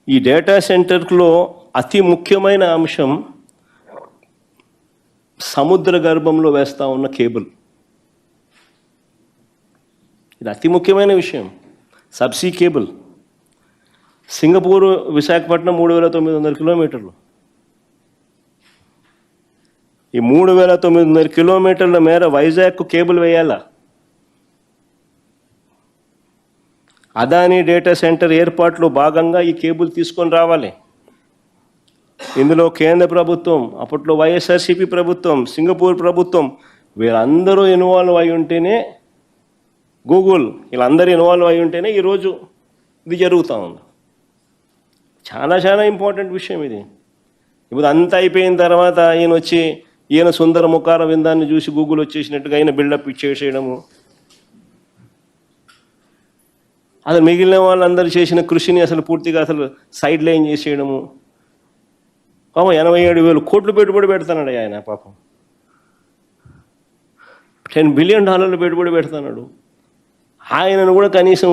ఈ డేటా సెంటర్లో అతి ముఖ్యమైన అంశం సముద్ర గర్భంలో వేస్తూ ఉన్న కేబుల్. ఇది అతి ముఖ్యమైన విషయం. Subsea cable. సింగపూర్ విశాఖపట్నం 3,900 కిలోమీటర్లు. ఈ 3,900 కిలోమీటర్ల మేర వైజాగ్కు కేబుల్ వేయాలా? అదానీ డేటా సెంటర్ ఏర్పాట్లో భాగంగా ఈ కేబుల్ తీసుకొని రావాలి. ఇందులో కేంద్ర ప్రభుత్వం, అప్పట్లో వైఎస్ఆర్సీపీ ప్రభుత్వం, సింగపూర్ ప్రభుత్వం వీరందరూ ఇన్వాల్వ్ అయి ఉంటేనే, గూగుల్ వీళ్ళందరూ ఇన్వాల్వ్ అయి ఉంటేనే ఈరోజు ఇది జరుగుతూ ఉంది. చాలా చాలా ఇంపార్టెంట్ విషయం ఇది. ఇప్పుడు అంతా అయిపోయిన తర్వాత ఈయన సుందర ముఖార విందాన్ని చూసి గూగుల్ వచ్చేసినట్టుగా ఆయన బిల్డప్ ఇచ్చేసేయడము, అసలు మిగిలిన వాళ్ళందరూ చేసిన కృషిని అసలు పూర్తిగా సైడ్ లైన్ చేసేయడము. పాపం 87,000 కోట్లు పెట్టుబడి పెడతాడు ఆయన. పాపం $10 బిలియన్ పెట్టుబడి పెడతాడు. ఆయనను కూడా కనీసం